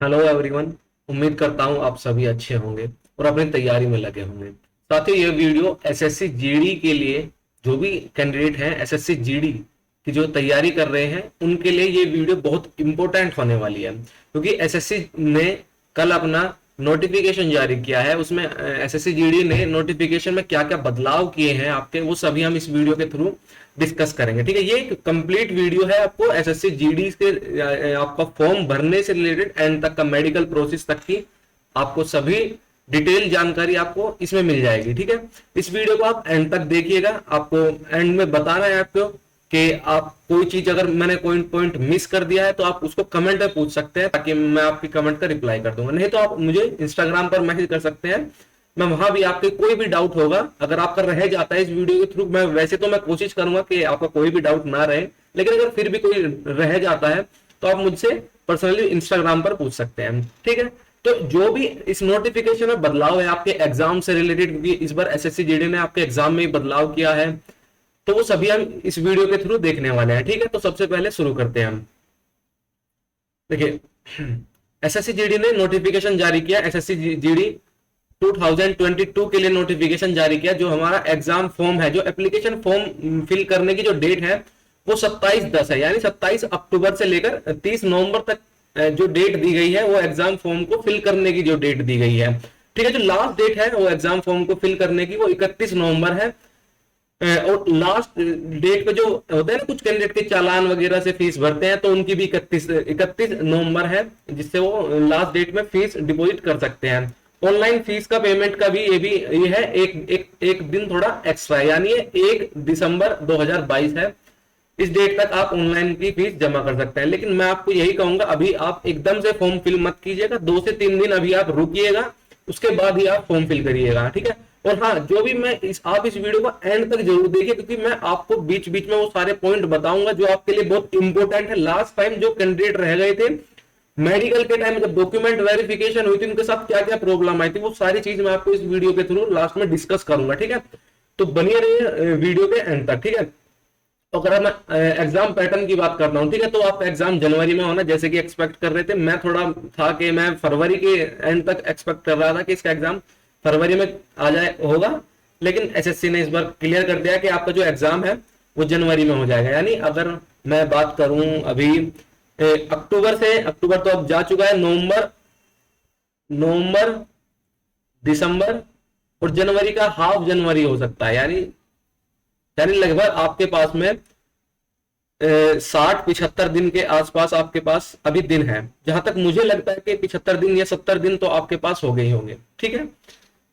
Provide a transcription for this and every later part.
Hello everyone. उम्मीद करता हूँ आप सभी अच्छे होंगे और अपनी तैयारी में लगे होंगे। साथियों, ये वीडियो एसएससी जीडी के लिए जो भी कैंडिडेट हैं एसएससी जीडी की जो तैयारी कर रहे हैं उनके लिए ये वीडियो बहुत इंपॉर्टेंट होने वाली है, क्योंकि एसएससी ने कल अपना नोटिफिकेशन जारी किया है। उसमें एसएससी जीडी ने नोटिफिकेशन में क्या क्या बदलाव किए हैं आपके, वो सभी हम इस वीडियो के थ्रू डिस्कस करेंगे। ठीक है, ये एक कंप्लीट वीडियो है आपको एसएससी जीडी के आपका फॉर्म भरने से रिलेटेड एंड तक का मेडिकल प्रोसेस तक की आपको सभी डिटेल जानकारी आपको इसमें मिल जाएगी। ठीक है, इस वीडियो को आप एंड तक देखिएगा। आपको एंड में बताना है आपको कि आप कोई चीज अगर मैंने कोई पॉइंट मिस कर दिया है तो आप उसको कमेंट में पूछ सकते हैं, ताकि मैं आपकी कमेंट का रिप्लाई कर दूंगा। नहीं तो आप मुझे इंस्टाग्राम पर मैसेज कर सकते हैं, मैं वहां भी आपके कोई भी डाउट होगा अगर आपका रह जाता है इस वीडियो के थ्रू, मैं वैसे तो मैं कोशिश करूंगा कि आपका कोई भी डाउट ना रहे, लेकिन अगर फिर भी कोई रह जाता है तो आप मुझसे पर्सनली इंस्टाग्राम पर पूछ सकते हैं। ठीक है, तो जो भी इस नोटिफिकेशन में बदलाव है आपके एग्जाम से रिलेटेड, क्योंकि इस बार एसएससी जीडी ने आपके एग्जाम में बदलाव किया है, तो वो सभी हम इस वीडियो के थ्रू देखने वाले हैं। ठीक है, तो सबसे पहले शुरू करते हैं हम। देखिए, एसएससी जीडी ने नोटिफिकेशन जारी किया। एसएससी जीडी 2022 के लिए नोटिफिकेशन जारी किया। जो हमारा एग्जाम फॉर्म है, जो एप्लीकेशन फॉर्म फिल करने की जो डेट है वो 27/10 है, यानी 27 अक्टूबर से लेकर 30 नवंबर तक जो डेट दी गई है वो एग्जाम फॉर्म को फिल करने की जो डेट दी गई है। ठीक है, जो लास्ट डेट है वो एग्जाम फॉर्म को फिल करने की वो 31 नवंबर है। और लास्ट डेट पे जो होता है ना, कुछ कैंडिडेट के चालान वगैरह से फीस भरते हैं, तो उनकी भी 31 नवंबर है, जिससे वो लास्ट डेट में फीस डिपॉजिट कर सकते हैं। ऑनलाइन फीस का पेमेंट का भी ये है एक दिन थोड़ा एक्स्ट्रा है, यानी 1 दिसंबर 2022 है। इस डेट तक आप ऑनलाइन की फीस जमा कर सकते हैं। लेकिन मैं आपको यही कहूंगा, अभी आप एकदम से फॉर्म फिल मत कीजिएगा, 2 से 3 दिन अभी आप रुकिएगा, उसके बाद ही आप फॉर्म फिल करिएगा। ठीक है, और हाँ, जो भी मैं आप इस वीडियो को एंड तक जरूर देखिए, क्योंकि मैं आपको बीच बीच में वो सारे पॉइंट बताऊंगा जो आपके लिए बहुत इंपॉर्टेंट है। लास्ट टाइम जो कैंडिडेट रह गए थे मेडिकल के टाइम, जब डॉक्यूमेंट वेरिफिकेशन हुई थी, उनके साथ क्या क्या प्रॉब्लम आई थी, वो सारी चीज मैं आपको इस वीडियो के थ्रू लास्ट में डिस्कस करूंगा। ठीक है, तो बनिए रहिए वीडियो के एंड तक। ठीक है, तो अगर मैं एग्जाम पैटर्न की बात करता हूँ, ठीक है, तो आप एग्जाम जनवरी में होना जैसे कि एक्सपेक्ट कर रहे थे। मैं थोड़ा था कि मैं फरवरी के एंड तक एक्सपेक्ट कर रहा था कि इसका एग्जाम फरवरी में आ जाए होगा, लेकिन एसएससी ने इस बार क्लियर कर दिया कि आपका जो एग्जाम है वो जनवरी में हो जाएगा। यानी अगर मैं बात करूं अभी अक्टूबर तो अब जा चुका है, नवंबर, दिसंबर और जनवरी का हाफ जनवरी हो सकता है, यानी लगभग आपके पास में 60-75 दिन के आसपास आपके पास अभी दिन है। जहां तक मुझे लगता है कि 75 दिन या 70 दिन तो आपके पास हो गए ही होंगे। ठीक है,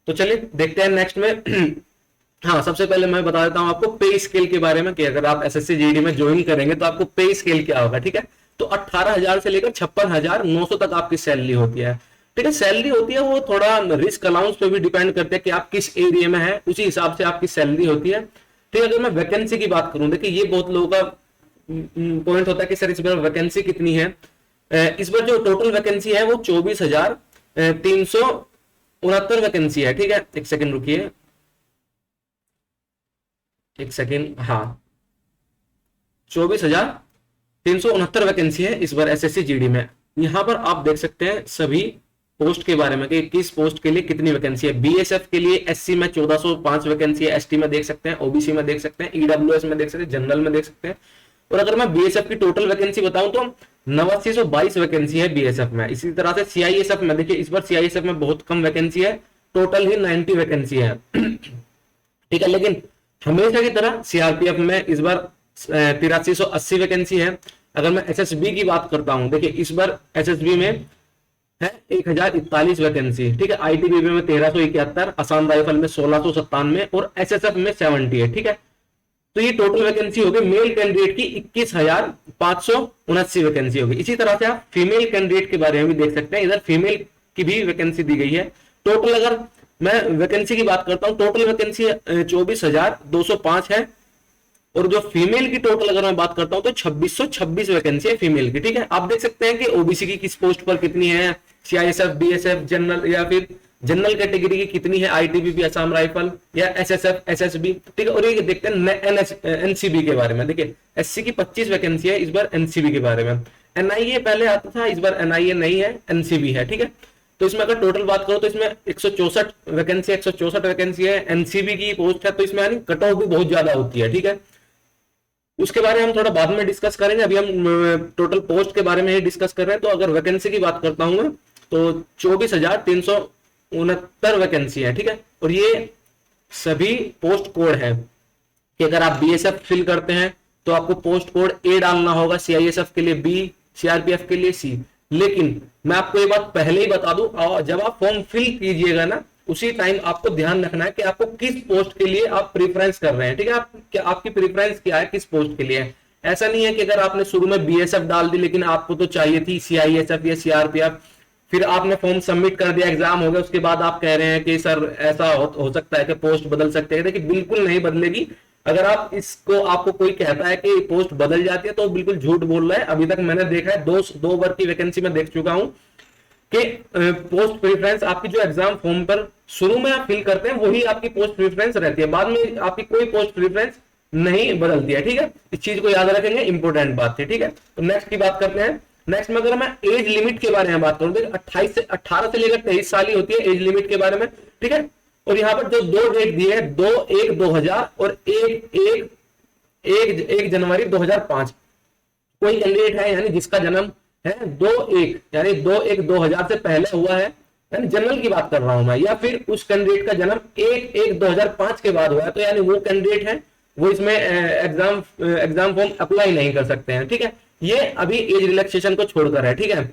तो चलिए देखते हैं नेक्स्ट में। हाँ, सबसे पहले मैं बता देता हूं आपको पे स्केल के बारे में कि अगर आप एसएससी जीडी में ज्वाइन करेंगे तो आपको पे स्केल क्या होगा। ठीक है, तो 18,000 से लेकर 56,900 तक आपकी सैलरी होती है। ठीक है, सैलरी होती है, वो थोड़ा रिस्क अलाउंस पे भी डिपेंड करते हैं कि आप किस एरिया में है, उसी हिसाब से आपकी सैलरी होती है। ठीक है, अगर मैं वैकेंसी की बात करूं, देखिए ये बहुत लोगों का पॉइंट होता है कि सर इस बार वैकेंसी कितनी है। इस बार जो टोटल वैकेंसी है वो 24,369 वैकेंसी है। ठीक है, एक सेकंड रुकिए, एक सेकंड। हाँ, 24,369 वैकेंसी है इस बार एसएससी जीडी में। यहां पर आप देख सकते हैं सभी पोस्ट के बारे में कि किस पोस्ट के लिए कितनी वैकेंसी है। बीएसएफ के लिए एससी में 1405 वैकेंसी है, एसटी में देख सकते हैं, ओबीसी में देख सकते हैं, ईडब्ल्यूएस में देख सकते हैं, जनरल में देख सकते हैं। और अगर मैं बीएसएफ की टोटल वैकेंसी बताऊं तो 8922 वैकेंसी है बीएसएफ में। इसी तरह से सीआईएसएफ में देखिए, इस बार सीआईएसएफ में बहुत कम वैकेंसी है, टोटल ही 90 वैकेंसी है। ठीक है, लेकिन हमेशा की तरह सीआरपीएफ में इस बार 8380 वैकेंसी है। अगर मैं एसएसबी की बात करता हूं, देखिए इस बार एसएसबी में है 1041 वैकेंसी। ठीक है, आईटीबीपी में 1371, असम राइफल में 1697 और एसएसएफ में 70 है। ठीक है, तो ये टोटल वैकेंसी होगी। मेल कैंडिडेट की 21,579 वैकेंसी होगी। इसी तरह से आप फीमेल कैंडिडेट के बारे में भी देख सकते हैं, इधर फीमेल की भी वैकेंसी दी गई है। टोटल अगर मैं वैकेंसी की बात करता हूं, टोटल वैकेंसी 24,205 है। और जो फीमेल की टोटल अगर मैं बात करता हूं तो 2626 वैकेंसी है फीमेल की। ठीक है, आप देख सकते हैं कि ओबीसी की किस पोस्ट पर कितनी है, सीआईएसएफ, बीएसएफ, जनरल या फिर जनरल कैटेगरी की कितनी है, आईटीबीपी, असम राइफल या एसएसएफ, एसएसबी। ठीक है, और ये देखते हैं एनसीबी के बारे में। देखिए एससी की 25 वैकेंसी है इस बार एनसीबी के बारे में। एनआईए पहले आता था, इस बार एनआईए नहीं है, एनसीबी है, ठीक है। तो इसमें अगर टोटल बात करो तो इसमें 164 वैकेंसी, 164 वैकेंसी है, एनसीबी की पोस्ट है, तो इसमें यानी कट ऑफ भी बहुत ज्यादा होती है, ठीक है। उसके बारे में हम थोड़ा बाद में डिस्कस करेंगे, अभी हम टोटल पोस्ट के बारे में ही डिस्कस कर रहे हैं। तो अगर वैकेंसी की बात करता हूं मैं, तो 24,369 वैकेंसी है, ठीक है। और ये सभी पोस्ट कोड है कि अगर आप बीएसएफ फिल करते हैं तो आपको पोस्ट कोड ए डालना होगा, सीआईएसएफ के लिए बी, सीआरपीएफ के लिए सी। लेकिन मैं आपको ये बात पहले ही बता दूं, और जब आप फॉर्म फिल कीजिएगा ना, उसी टाइम आपको ध्यान रखना है कि आपको किस पोस्ट के लिए आप प्रेफरेंस कर रहे हैं, ठीक है। आप क्या, आपकी प्रेफरेंस क्या है, किस पोस्ट के लिए। ऐसा नहीं है कि अगर आपने शुरू में बीएसएफ डाल दी लेकिन आपको तो चाहिए थी सीआईएसएफ या सीआरपीएफ, फिर आपने फॉर्म सबमिट कर दिया, एग्जाम हो गया, उसके बाद आप कह रहे हैं कि सर ऐसा हो सकता है कि पोस्ट बदल सकते हैं। देखिए बिल्कुल नहीं बदलेगी। अगर आप इसको, आपको कोई कहता है कि पोस्ट बदल जाती है तो बिल्कुल झूठ बोल रहा है। अभी तक मैंने देखा है, दो बार की वैकेंसी में देख चुका हूं कि पोस्ट प्रेफरेंस आपकी जो एग्जाम फॉर्म पर शुरू में आप फिल करते हैं वही आपकी पोस्ट प्रेफरेंस रहती है, बाद में आपकी कोई पोस्ट प्रेफरेंस नहीं बदलती है, ठीक है। इस चीज को याद रखेंगे, इंपॉर्टेंट बात थी, ठीक है। तो नेक्स्ट की बात करते हैं। नेक्स्ट में अगर मैं एज लिमिट के बारे में बात करूं, 18 से लेकर 23 साल ही होती है एज लिमिट के बारे में, ठीक है। और यहाँ पर जो दो डेट दिए हैं, 2/1/2000 और 1/1/2005, कोई कैंडिडेट है यानी जिसका जन्म है 2/1 यानी 2/1/2000 से पहले हुआ है, यानी जनरल की बात कर रहा हूं मैं, या फिर उस कैंडिडेट का जन्म 1/1/2005 के बाद हुआ है, तो यानी वो कैंडिडेट है, वो इसमें एग्जाम फॉर्म अप्लाई नहीं कर सकते हैं, ठीक है। ये अभी एज रिलैक्सेशन को छोड़कर है, ठीक है।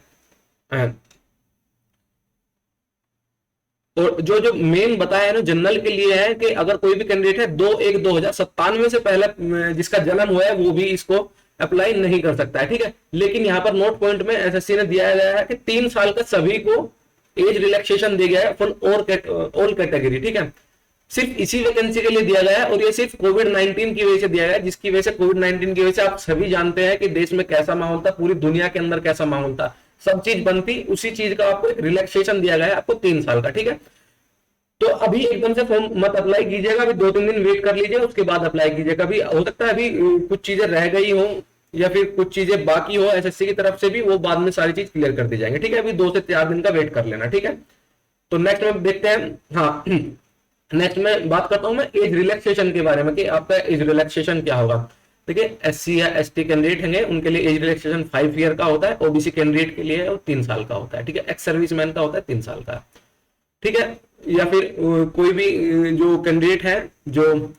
और जो जो मेन बताया है ना जनरल के लिए है कि अगर कोई भी कैंडिडेट है 2/1/2097 से पहले जिसका जन्म हुआ है वो भी इसको अप्लाई नहीं कर सकता है, ठीक है। लेकिन यहाँ पर नोट पॉइंट में एसएससी ने दिया गया है कि 3 साल का सभी को एज रिलैक्सेशन दिया गया है फॉर ऑल कैटेगरी, ठीक है। सिर्फ इसी वैकेंसी के लिए दिया गया है, और ये सिर्फ कोविड-19 की वजह से दिया गया है, जिसकी वजह से कोविड-19 की वजह से आप सभी जानते हैं कि देश में कैसा माहौल था, पूरी दुनिया के अंदर कैसा माहौल था, सब चीज बंद थी, उसी चीज का आपको एक रिलैक्सेशन दिया गया है आपको 3 साल का, ठीक है। तो अभी एकदम से फॉर्म मत अप्लाई कीजिएगा, अभी 2-3 दिन वेट कर लीजिए, उसके बाद अप्लाई कीजिएगा। अभी हो सकता है अभी कुछ चीजें रह गई हो या फिर कुछ चीजें बाकी हो एसएससी की तरफ से भी, वो बाद में सारी चीज क्लियर कर दी जाएंगे, ठीक है। अभी 2 से 4 दिन का वेट कर लेना, ठीक है। तो नेक्स्ट में देखते हैं, हाँ नेक्स्ट में बात करता हूं मैं एज रिलैक्सेशन के बारे में कि आपका एज रिलैक्सेशन क्या होगा। देखिए एससी या एसटी कैंडिडेट हैं उनके लिए एज रिलैक्सेशन 5 ईयर का होता है, ओबीसी कैंडिडेट के लिए वो 3 साल का होता है, ठीक है। एक्स सर्विसमैन का होता है 3 साल का, ठीक है। या फिर कोई भी जो कैंडिडेट है जो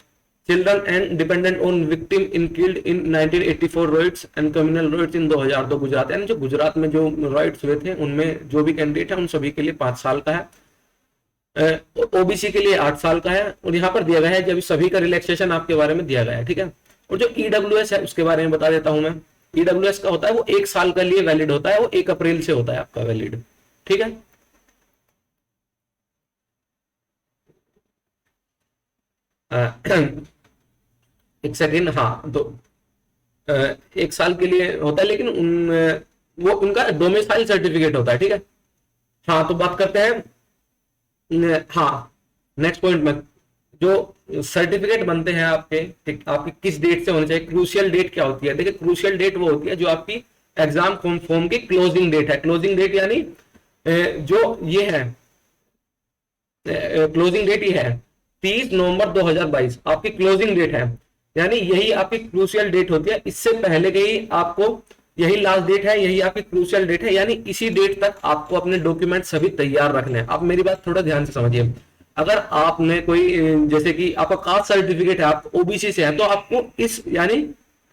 children and dependent on victim in killed in 1984 riots and communal riots in 2002 Gujarat, यानी जो गुजरात में जो रॉयट्स हुए थे उनमें जो भी कैंडिडेट है उन सभी के लिए 5 साल का है, ओबीसी के लिए 8 साल का है। और यहाँ पर दिया गया है जब सभी का रिलैक्सेशन आपके बारे में दिया गया है, ठीक है। और जो ईडब्ल्यूएस है उसके बारे में बता देता हूं मैं। ईडब्ल्यूएस का होता है वो 1 साल के लिए वैलिड होता है, वो 1 अप्रैल से होता है आपका वैलिड, ठीक है। एक सेकेंड, हाँ तो 1 साल के लिए होता है, लेकिन वो उनका डोमिसाइल सर्टिफिकेट होता है, ठीक है। हाँ तो बात करते हैं, हाँ नेक्स्ट पॉइंट में जो सर्टिफिकेट बनते हैं आपके, ठीक, आपकी किस डेट से होने चाहिए, क्रूशियल डेट क्या होती है। देखिए क्रूशियल डेट वो होती है जो आपकी एग्जाम फॉर्म की क्लोजिंग डेट है। क्लोजिंग डेट यानी जो ये है, क्लोजिंग डेट ये है 30 नवंबर 2022 आपकी क्लोजिंग डेट है, यानी यही आपकी क्रूशियल डेट होती है। इससे पहले के ही आपको यही लास्ट डेट है, यही आपकी क्रूशियल डेट है, यानी इसी डेट तक आपको अपने डॉक्यूमेंट सभी तैयार रखने हैं। आप मेरी बात थोड़ा ध्यान से समझिए। अगर आपने कोई जैसे कि आपका कास्ट सर्टिफिकेट है, आप ओबीसी से है, तो आपको इस यानी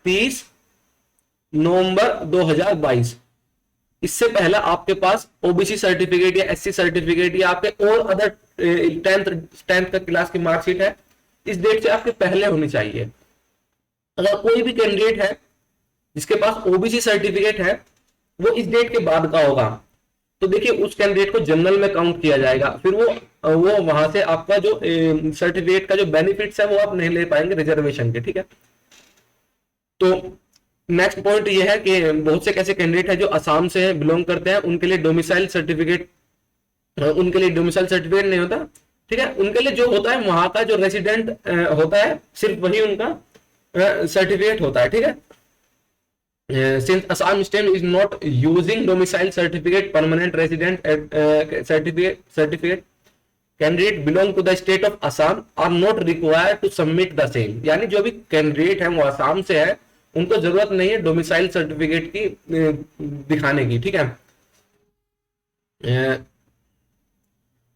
30 नवंबर 2022 इससे पहले आपके पास ओबीसी सर्टिफिकेट या एससी सर्टिफिकेट या आपके और अदर 10th का क्लास की मार्कशीट है, इस डेट से आपके पहले होनी चाहिए। अगर कोई भी कैंडिडेट है जिसके पास ओबीसी सर्टिफिकेट है वो इस डेट के बाद का होगा, तो देखिए उस कैंडिडेट को जनरल में काउंट किया जाएगा, फिर वो वहां से आपका जो सर्टिफिकेट का जो बेनिफिट्स है वो आप नहीं ले पाएंगे रिजर्वेशन के, ठीक है। तो नेक्स्ट पॉइंट ये है कि बहुत से कैसे कैंडिडेट है जो असम से बिलोंग करते हैं, उनके लिए डोमिसाइल सर्टिफिकेट नहीं होता, ठीक है। उनके लिए जो होता है वहां का जो रेसिडेंट होता है सिर्फ वही उनका सर्टिफिकेट होता है, ठीक है। since Assam state is not using domicile certificate, permanent resident certificate, candidate belong to the state of Assam are not required to submit the same. यानी जो भी कैंडिडेट है वो असम से है, उनको जरूरत नहीं है डोमिसाइल सर्टिफिकेट की दिखाने की, ठीक है।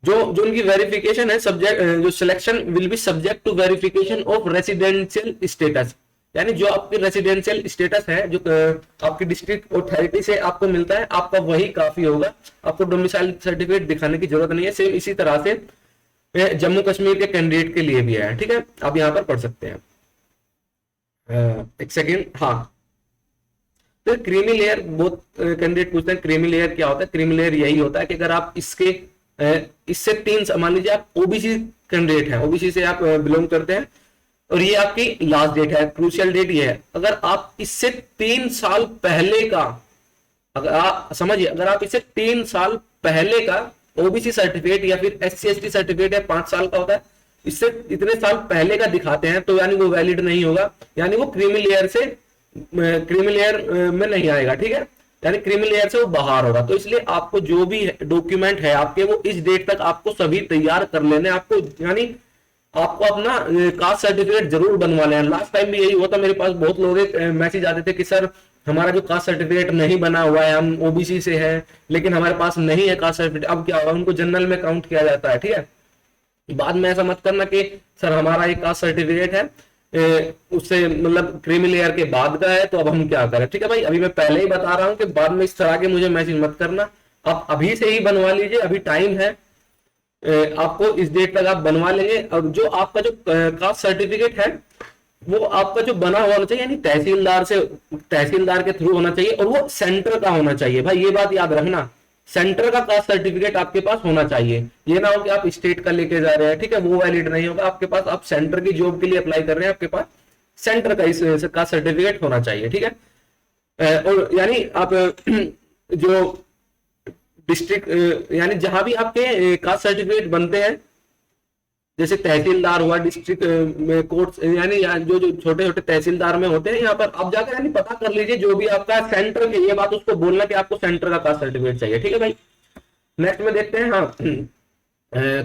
जो जो उनकी वेरिफिकेशन है सब्जेक्ट, जो selection will be subject to verification of residential status. यानी जो आपकी रेसिडेंशियल स्टेटस है, जो आपकी डिस्ट्रिक्ट अथॉरिटी से आपको मिलता है, आपका वही काफी होगा, आपको डोमिसाइल सर्टिफिकेट दिखाने की जरूरत नहीं है। सेम इसी तरह से जम्मू कश्मीर के कैंडिडेट के लिए भी है, ठीक है, आप यहाँ पर पढ़ सकते हैं। एक सेकेंड, हाँ, तो क्रीमी लेयर, बहुत कैंडिडेट पूछते हैं क्रीमी लेयर क्या होता है। क्रीमी लेयर यही होता है कि अगर आप इससे तीन, मान लीजिए आप ओबीसी कैंडिडेट हैं, ओबीसी से आप बिलोंग करते हैं और ये आपकी लास्ट डेट है, क्रूशियल डेट ये है, अगर आप इससे 3 साल पहले का, अगर आप समझिए, अगर आप इससे 3 साल पहले का ओबीसी सर्टिफिकेट या फिर एससी एसटी सर्टिफिकेट है, 5 साल का होता है, इससे इतने साल पहले का दिखाते हैं तो यानी वो वैलिड नहीं होगा, यानी वो क्रीमी लेयर में नहीं आएगा, ठीक है, यानी क्रीमी लेयर से वो बाहर होगा। तो इसलिए आपको जो भी डॉक्यूमेंट है आपके, वो इस डेट तक आपको सभी तैयार कर लेने, आपको यानी आपको अपना कास्ट सर्टिफिकेट जरूर बनवा लेना। लास्ट टाइम भी यही हुआ था, मेरे पास बहुत लोग मैसेज आते थे कि सर हमारा जो कास्ट सर्टिफिकेट नहीं बना हुआ है, हम ओबीसी से है लेकिन हमारे पास नहीं है कास्ट सर्टिफिकेट, अब क्या होगा, उनको जनरल में काउंट किया जाता है, ठीक है। बाद में ऐसा मत करना कि सर हमारा एक कास्ट सर्टिफिकेट है उससे मतलब क्रीमी लेयर के बाद का है तो अब हम क्या करें, ठीक है भाई। अभी मैं पहले ही बता रहा हूं कि बाद में इस तरह के मुझे मैसेज मत करना, आप अभी से ही बनवा लीजिए, अभी टाइम है, आपको इस डेट तक आप बनवा लेंगे। और जो आपका जो कास्ट सर्टिफिकेट है वो आपका जो बना हुआ होना चाहिए, यानी तहसीलदार के थ्रू होना चाहिए, और वो सेंटर का होना चाहिए भाई, ये बात याद रखना, सेंटर का कास्ट सर्टिफिकेट आपके पास होना चाहिए। ये ना हो कि आप स्टेट का लेके जा रहे हैं, ठीक है, वो वैलिड नहीं होगा आपके पास। आप सेंटर की जॉब के लिए अप्लाई कर रहे हैं, आपके पास सेंटर का इस कास्ट सर्टिफिकेट होना चाहिए, ठीक है। और यानी आप जो डिस्ट्रिक्ट, यानी जहां भी आपके कास्ट सर्टिफिकेट बनते हैं, जैसे तहसीलदार हुआ, डिस्ट्रिक्ट में कोर्ट, यानी जो जो छोटे छोटे तहसीलदार में होते हैं, यहाँ पर आप जाकर यानी पता कर लीजिए जो भी आपका सेंटर के, ये बात उसको बोलना कि आपको सेंटर का कास्ट सर्टिफिकेट चाहिए, ठीक है भाई। नेक्स्ट में देखते हैं, हाँ,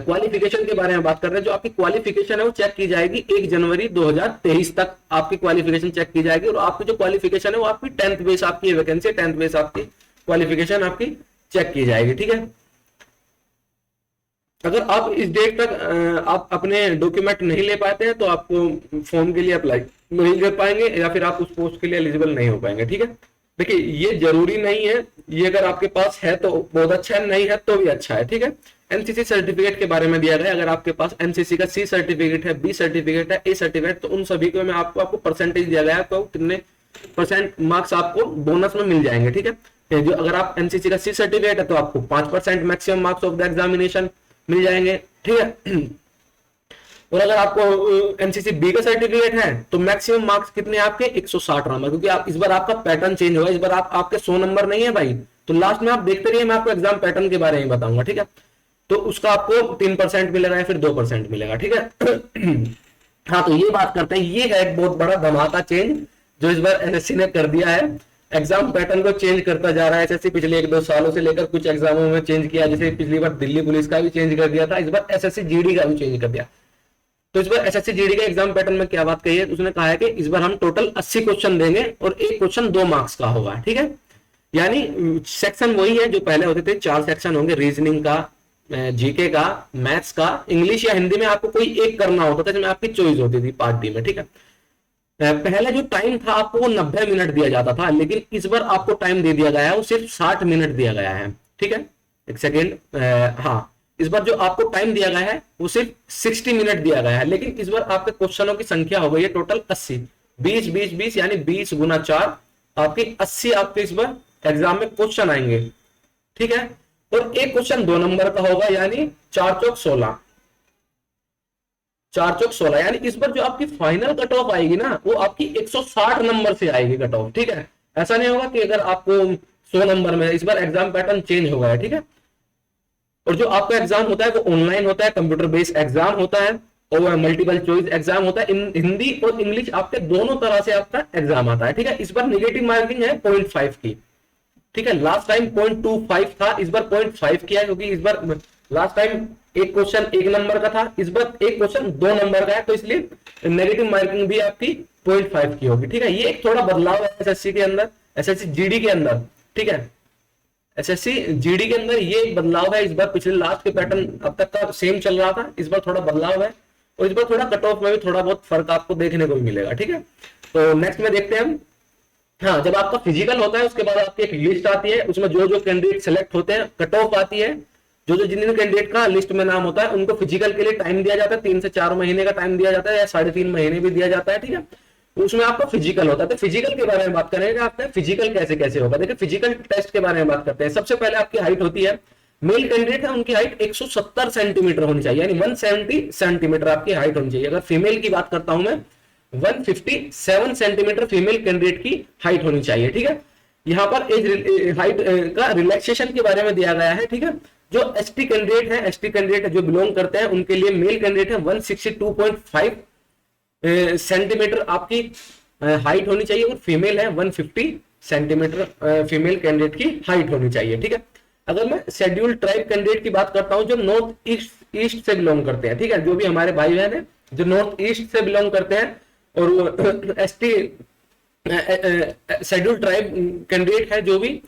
क्वालिफिकेशन के बारे में बात कर रहे हैं। जो आपकी क्वालिफिकेशन है वो चेक की जाएगी 1 जनवरी 2023 तक, आपकी क्वालिफिकेशन चेक की जाएगी, और आपकी जो क्वालिफिकेशन है वो आपकी 10th बेस, आपकी वैकेंसी 10th बेस आपकी क्वालिफिकेशन आपकी चेक की जाएगी, ठीक है। अगर आप इस डेट तक आप अपने डॉक्यूमेंट नहीं ले पाते हैं तो आपको फॉर्म के लिए अप्लाई नहीं कर पाएंगे, या फिर आप उस पोस्ट के लिए एलिजिबल नहीं हो पाएंगे, ठीक है। देखिए ये जरूरी नहीं है, ये अगर आपके पास है तो बहुत अच्छा है, नहीं है तो भी अच्छा है, ठीक है। एनसीसी सर्टिफिकेट के बारे में दिया गया है, अगर आपके पास एनसीसी का सी सर्टिफिकेट है, बी सर्टिफिकेट है, ए सर्टिफिकेट, तो उन सभी को में आपको परसेंटेज दिया गया है, आपको कितने % मार्क्स आपको बोनस में मिल जाएंगे, ठीक है। जो अगर आप एनसीसी का सी सर्टिफिकेट है तो आपको 5% maximum marks of the examination मिल जाएंगे, ठीक है। और अगर आपको एनसीसी बी का सर्टिफिकेट है तो मैक्सिमम मार्क्स कितने आपके 160 नंबर, क्योंकि आप इस बार आपका पैटर्न चेंज होगा, इस बार आपके 100 नंबर नहीं है भाई, तो लास्ट में आप देखते रहिए, मैं आपको एग्जाम पैटर्न के बारे में बताऊंगा, ठीक है। तो उसका आपको 3% मिलेगा या फिर 2% मिलेगा, ठीक है। हाँ, तो ये बात करते हैं, ये है एक बहुत बड़ा धमाका चेंज जो इस बार एसएससी ने कर दिया है, एग्जाम पैटर्न को चेंज करता जा रहा है। एसएससी पिछले 1-2 सालों से लेकर कुछ एग्जामों में चेंज किया, जैसे पिछली बार दिल्ली पुलिस का भी चेंज कर दिया था, इस बार एसएससी जीडी का भी चेंज कर दिया। तो इस बार एसएससी जीडी का एग्जाम पैटर्न में क्या बात कही है, उसने कहा है कि इस बार हम टोटल 80 क्वेश्चन देंगे और एक क्वेश्चन 2 मार्क्स का होगा, ठीक है। यानी सेक्शन वही है जो पहले होते थे, 4 सेक्शन होंगे, रीजनिंग का, जीके का, मैथ्स का, इंग्लिश या हिंदी में आपको कोई एक करना होता था, जिसमें आपकी चॉइस होती थी पार्ट डी में, ठीक है। पहले जो टाइम था आपको वो 90 मिनट दिया जाता था, लेकिन इस बार आपको टाइम दे दिया गया है वो सिर्फ 60 मिनट दिया गया है, ठीक है। एक सेकेंड, हाँ, इस बार जो आपको टाइम दिया गया है वो सिर्फ 60 मिनट दिया गया है, लेकिन इस बार आपके क्वेश्चनों की संख्या हो गई है टोटल 80, 20 यानी 20 गुना 4, आपके 80 आपके इस बार एग्जाम में क्वेश्चन आएंगे, ठीक है। और एक क्वेश्चन 2 नंबर का होगा, यानी 4 चौक 16, 4 चौक 16, यानी इस बार जो आपकी फाइनल कट ऑफ आएगी ना वो आपकी 160 नंबर से आएगी कट ऑफ, ठीक है। ऐसा नहीं होगा कि अगर आपको 100 नंबर में, इस बार एग्जाम पैटर्न चेंज हो गया है, ठीक है। और जो आपका एग्जाम होता है वो ऑनलाइन होता है, कंप्यूटर बेस्ड एग्जाम होता है, और मल्टीपल चॉइस एग्जाम होता है, हिंदी और इंग्लिश आपके दोनों तरह से आपका एग्जाम आता है, ठीक है। इस बार नेगेटिव मार्किंग है 0.5 की, ठीक है। लास्ट टाइम 0.25 था, इस बार 0.5 किया है, क्योंकि इस बार लास्ट टाइम एक क्वेश्चन 1 नंबर का था, इस बार एक क्वेश्चन 2 नंबर का है, तो इसलिए नेगेटिव मार्किंग भी आपकी 0.5 की होगी, ठीक है। ये एक थोड़ा बदलाव है एसएससी के अंदर, एसएससी जीडी के अंदर, ठीक है। एसएससी जीडी के अंदर ये एक बदलाव है इस बार, पिछले लास्ट के पैटर्न अब तक का सेम चल रहा था, इस बार थोड़ा बदलाव है, और इस बार थोड़ा कट ऑफ में भी थोड़ा बहुत फर्क आपको देखने को मिलेगा, ठीक है। तो नेक्स्ट में देखते हैं हम। हाँ, जब आपका फिजिकल होता है उसके बाद आपकी एक लिस्ट आती है, उसमें जो जो कैंडिडेट सेलेक्ट होते हैं, कट ऑफ आती है, जो जो जिन कैंडिडेट का लिस्ट में नाम होता है उनको फिजिकल के लिए टाइम दिया जाता है, 3 से 4 महीने का टाइम दिया जाता है, या 3.5 महीने भी दिया जाता है, ठीक है। तो उसमें आपका फिजिकल होता है, तो फिजिकल के बारे में बात करेंगे, आपका फिजिकल कैसे कैसे होगा। देखिए फिजिकल टेस्ट के बारे में बात करते हैं। सबसे पहले आपकी हाइट होती है, मेल कैंडिडेट है उनकी हाइट 170 सेंटीमीटर होनी चाहिए, यानी 170 सेंटीमीटर आपकी हाइट होनी चाहिए। अगर फीमेल की बात करता हूं मैं, 157 सेंटीमीटर फीमेल कैंडिडेट की हाइट होनी चाहिए, ठीक है। यहाँ पर एज हाइट का रिलैक्सेशन के बारे में दिया गया है, ठीक है। जो एसटी कैंडिडेट है, एसटी कैंडिडेट जो बिलोंग करते हैं उनके लिए मेल कैंडिडेट है 162.5 सेंटीमीटर आपकी हाइट होनी चाहिए, और फीमेल है 150 सेंटीमीटर फीमेल कैंडिडेट की हाइट होनी चाहिए, ठीक है। अगर मैं शेड्यूल ट्राइब कैंडिडेट की बात करता हूं जो नॉर्थ ईस्ट से बिलोंग करते हैं, ठीक है, जो भी हमारे भाई बहन है जो नॉर्थ ईस्ट से बिलोंग करते हैं, और एसटी शेड्यूल ट्राइब कैंडिडेट है जो भी,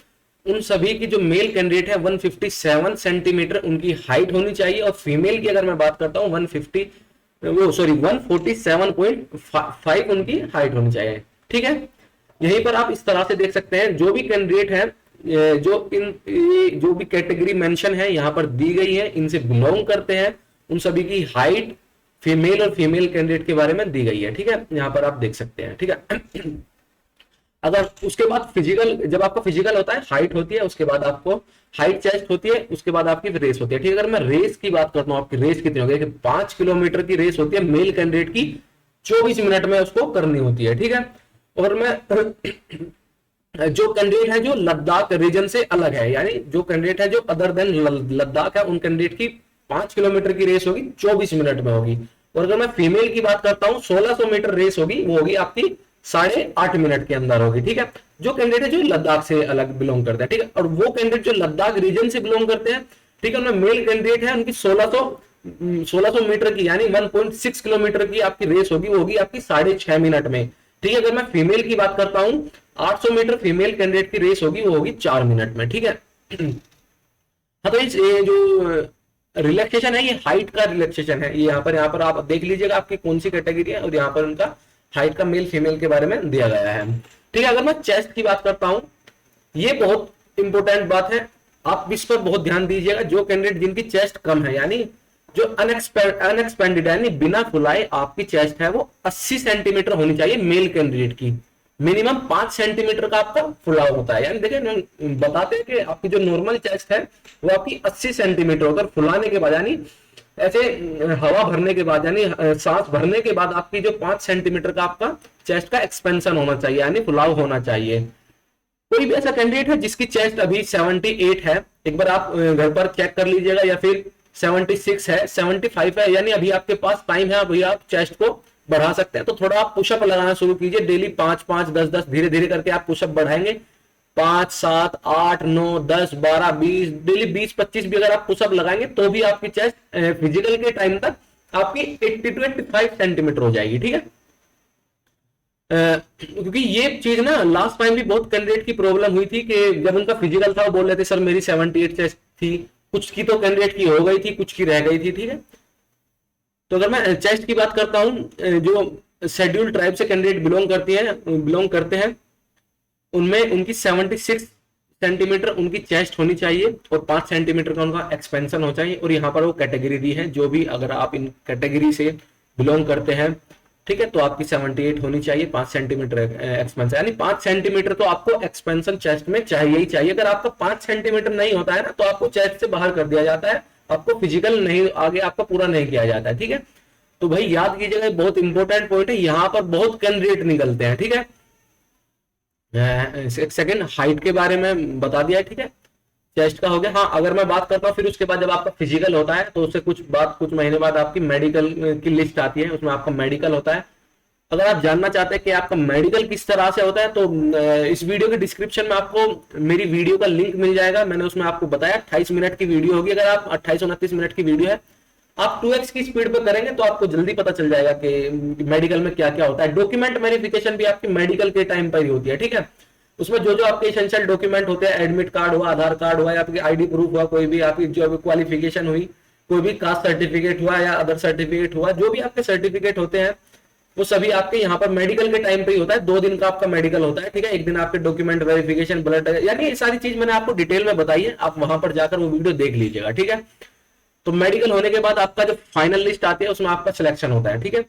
उन सभी की जो मेल कैंडिडेट है 157 सेंटीमीटर उनकी हाइट होनी चाहिए, और फीमेल की अगर मैं बात करता हूँ 147.5 उनकी हाइट होनी चाहिए, ठीक है। यहीं पर आप इस तरह से देख सकते हैं जो भी कैंडिडेट है, जो भी कैटेगरी मेंशन है यहाँ पर दी गई है, इनसे बिलोंग करते हैं, उन सभी की हाइट फीमेल और फीमेल कैंडिडेट के बारे में दी गई है, ठीक है। यहाँ पर आप देख सकते हैं, ठीक है। अगर उसके बाद फिजिकल, जब आपका फिजिकल होता है, हाइट होती है, उसके बाद आपको हाइट चेस्ट होती है, उसके बाद आपकी रेस होती है, ठीक है। अगर मैं रेस की बात करता हूँ, आपकी रेस कितनी होगी, 5 किलोमीटर की रेस होती है मेल कैंडिडेट की, 24 मिनट में उसको करनी होती है, ठीक है। और मैं जो कैंडिडेट है जो लद्दाख रीजन से अलग है, यानी जो कैंडिडेट है जो अदर देन लद्दाख है, उन कैंडिडेट की 5 किलोमीटर की रेस होगी 24 मिनट में होगी। और अगर मैं फीमेल की बात करता हूँ 1600 मीटर रेस होगी, वो होगी आपकी 8.5 मिनट के अंदर होगी, ठीक है। जो कैंडिडेट है जो लद्दाख से अलग बिलोंग करते हैं, ठीक है। और वो कैंडिडेट जो लद्दाख रीजन से बिलोंग करते हैं, ठीक है, उनमें मेल कैंडिडेट है उनकी 1600 मीटर की, यानी 1.6 किलोमीटर की आपकी रेस होगी, वो होगी आपकी 6.5 मिनट में, ठीक है। अगर मैं फीमेल की बात करता हूं 800 मीटर फीमेल कैंडिडेट की रेस होगी, वो होगी 4 मिनट में, ठीक है। हाँ, तो ये जो रिलैक्सेशन है, ये हाइट का रिलैक्सेशन है, ये यहाँ पर आप देख लीजिएगा आपकी कौन सी कैटेगरी है, और यहाँ पर उनका हाइट का मेल फीमेल के बारे में दिया गया है, ठीक है। अगर मैं चेस्ट की बात करता हूं, ये बहुत इंपॉर्टेंट बात है, आप इस पर बहुत ध्यान दीजिएगा। जो कैंडिडेट जिनकी चेस्ट कम है, यानी जो अनएक्सपेंडेड है, यानी बिना फुलाए आपकी चेस्ट है, वो 80 सेंटीमीटर होनी चाहिए मेल कैंडिडेट की। मिनिमम 5 सेंटीमीटर का आपका फुलाव होता है, यानी देखिए बताते हैं कि आपकी जो नॉर्मल चेस्ट है वो आपकी 80 सेंटीमीटर होकर फुलाने के बाद, यानी ऐसे हवा भरने के बाद, यानी सांस भरने के बाद आपकी जो 5 सेंटीमीटर का आपका चेस्ट का एक्सपेंशन होना चाहिए, यानी फुलाव होना चाहिए। कोई भी ऐसा कैंडिडेट है जिसकी चेस्ट अभी 78 है, एक बार आप घर पर चेक कर लीजिएगा, या फिर 76 है, 75 है, यानी अभी आपके पास टाइम है, अभी आप चेस्ट को बढ़ा सकते हैं। तो थोड़ा आप पुशअप लगाना शुरू कीजिए, डेली 5-5, 10-10 धीरे धीरे करके आप पुशअप बढ़ाएंगे, 5, 7, 8, 9, 10, 12, 20, डेली 20-25 भी अगर आप पुशअप लगाएंगे तो भी आपकी चेस्ट फिजिकल के टाइम तक आपकी 80 to 85 सेंटीमीटर हो जाएगी, ठीक है। क्योंकि ये चीज ना लास्ट टाइम भी बहुत कैंडिडेट की प्रॉब्लम हुई थी कि जब उनका फिजिकल था वो बोल रहे थे सर मेरी 78 चेस्ट थी, कुछ की तो कैंडिडेट की हो गई थी, कुछ की रह गई थी, ठीक है। तो अगर मैं चेस्ट की बात करता हूं, जो शेड्यूल ट्राइब से कैंडिडेट बिलोंग करते हैं उनमें उनकी 76 सेंटीमीटर उनकी चेस्ट होनी चाहिए, और 5 सेंटीमीटर का उनका एक्सपेंशन होना चाहिए। और यहाँ पर वो कैटेगरी दी है, जो भी अगर आप इन कैटेगरी से बिलोंग करते हैं, ठीक है, तो आपकी 78 होनी चाहिए, 5 सेंटीमीटर एक्सपेंशन, यानी 5 सेंटीमीटर तो आपको एक्सपेंशन चेस्ट में चाहिए ही चाहिए। अगर आपका 5 सेंटीमीटर नहीं होता है ना, तो आपको चेस्ट से बाहर कर दिया जाता है, आपको फिजिकल नहीं आगे आपका पूरा नहीं किया जाता है, ठीक है। तो भाई याद कीजिएगा, बहुत इंपॉर्टेंट पॉइंट है, यहाँ पर बहुत कैंडिडेट निकलते हैं, ठीक है। सेकंड हाइट के बारे में बता दिया है, ठीक है। चेस्ट का हो गया। हाँ, अगर मैं बात करता हूँ फिर उसके बाद जब आपका फिजिकल होता है तो उससे कुछ महीने बाद आपकी मेडिकल की लिस्ट आती है, उसमें आपका मेडिकल होता है। अगर आप जानना चाहते हैं कि आपका मेडिकल किस तरह से होता है तो इस वीडियो के डिस्क्रिप्शन में आपको मेरी वीडियो का लिंक मिल जाएगा। मैंने उसमें आपको बताया 28 मिनट की वीडियो होगी। अगर आप 28-29 मिनट की वीडियो है, आप 2x की स्पीड पे करेंगे तो आपको जल्दी पता चल जाएगा कि मेडिकल में क्या क्या होता है। डॉक्यूमेंट वेरिफिकेशन भी आपकी मेडिकल के टाइम पर ही होती है, ठीक है। उसमें जो जो आपके एसेंशियल डॉक्यूमेंट होते हैं, एडमिट कार्ड हुआ, आधार कार्ड हुआ, या आपकी आईडी प्रूफ हुआ, कोई भी आपकी जो क्वालिफिकेशन हुई, कोई भी कास्ट सर्टिफिकेट हुआ या अदर सर्टिफिकेट हुआ, जो भी आपके सर्टिफिकेट होते हैं वो सभी आपके यहाँ पर मेडिकल के टाइम पे ही होता है। 2 दिन का आपका मेडिकल होता है, ठीक है। 1 दिन आपके डॉक्यूमेंट वेरिफिकेशन, ब्लड, यानी ये सारी चीज मैंने आपको डिटेल में बताई है, आप वहां पर जाकर वो वीडियो देख लीजिएगा, ठीक है। तो मेडिकल होने के बाद आपका जो फाइनल लिस्ट आती है उसमें आपका सिलेक्शन होता है, ठीक है।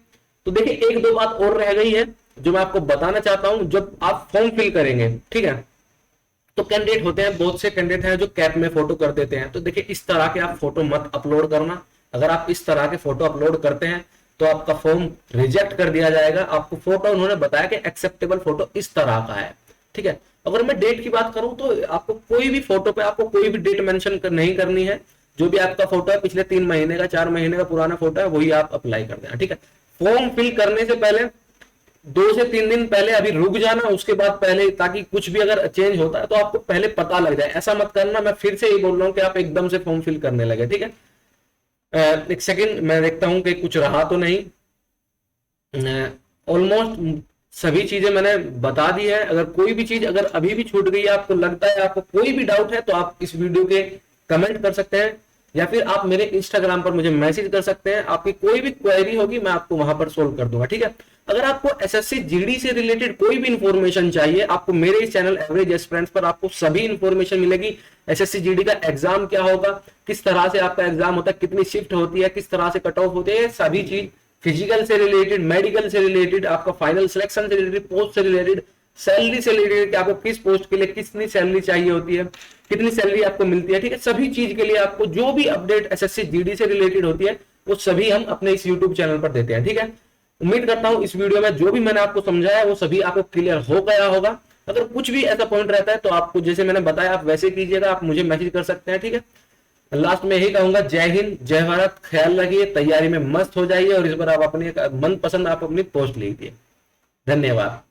तो देखिए, 1-2 बात और रह गई है जो मैं आपको बताना चाहता हूं। जब आप फॉर्म फिल करेंगे, ठीक है, तो कैंडिडेट होते हैं, बहुत से कैंडिडेट हैं जो कैप में फोटो कर देते हैं। तो देखिए, इस तरह के आप फोटो मत अपलोड करना। अगर आप इस तरह के फोटो अपलोड करते हैं तो आपका फॉर्म रिजेक्ट कर दिया जाएगा। आपको फोटो उन्होंने बताया कि एक्सेप्टेबल फोटो इस तरह का है, ठीक है। अगर मैं डेट की बात करूं तो आपको कोई भी फोटो पे आपको कोई भी डेट मेंशन नहीं करनी है। जो भी आपका फोटो है, पिछले 3 महीने का, 4 महीने का पुराना फोटो है, वही आप अप्लाई कर देना, ठीक है। फॉर्म फिल करने से पहले 2 से 3 दिन पहले अभी रुक जाना, उसके बाद पहले, ताकि कुछ भी अगर चेंज होता है तो आपको पहले पता लग जाए। ऐसा मत करना, मैं फिर से ही बोल रहा हूँ कि आप एकदम से फॉर्म फिल करने लगे, ठीक है। एक सेकंड, मैं देखता हूं कि कुछ रहा तो नहीं। ऑलमोस्ट सभी चीजें मैंने बता दी है। अगर कोई भी चीज अगर अभी भी छूट गई है, आपको लगता है, आपको कोई भी डाउट है, तो आप इस वीडियो के कमेंट कर सकते हैं या फिर आप मेरे इंस्टाग्राम पर मुझे मैसेज कर सकते हैं। आपकी कोई भी क्वेरी होगी मैं आपको वहां पर सोल्व कर दूंगा, ठीक है। अगर आपको एसएससी जीडी से रिलेटेड कोई भी इंफॉर्मेशन चाहिए, आपको मेरे इस चैनल एवरेज एस्पिरेंट्स पर आपको सभी इंफॉर्मेशन मिलेगी। एसएससी जीडी का एग्जाम क्या होगा, किस तरह से आपका एग्जाम होता है, कितनी शिफ्ट होती है, किस तरह से कट ऑफ होती है, सभी चीज फिजिकल से रिलेटेड, मेडिकल से रिलेटेड, आपका फाइनल सिलेक्शन से रिलेटेड, पोस्ट से रिलेटेड, सैलरी से रिलेटेड कि आपको किस पोस्ट के लिए कितनी सैलरी चाहिए होती है, कितनी सैलरी आपको मिलती है, ठीक है। सभी चीज के लिए आपको जो भी अपडेट एसएससी जीडी से रिलेटेड होती है वो सभी हम अपने इस यूट्यूब चैनल पर देते हैं, ठीक है। उम्मीद करता हूं इस वीडियो में जो भी मैंने आपको समझाया वो सभी आपको क्लियर हो गया होगा। अगर कुछ भी ऐसा पॉइंट रहता है तो आपको, जैसे मैंने बताया, आप वैसे कीजिएगा, आप मुझे मैसेज कर सकते हैं, ठीक है। लास्ट में यही कहूंगा, जय हिंद, जय भारत। ख्याल रखिए, तैयारी में मस्त हो जाइए और इस बार आप अपनी मनपसंद आप अपनी पोस्ट लीजिए। धन्यवाद।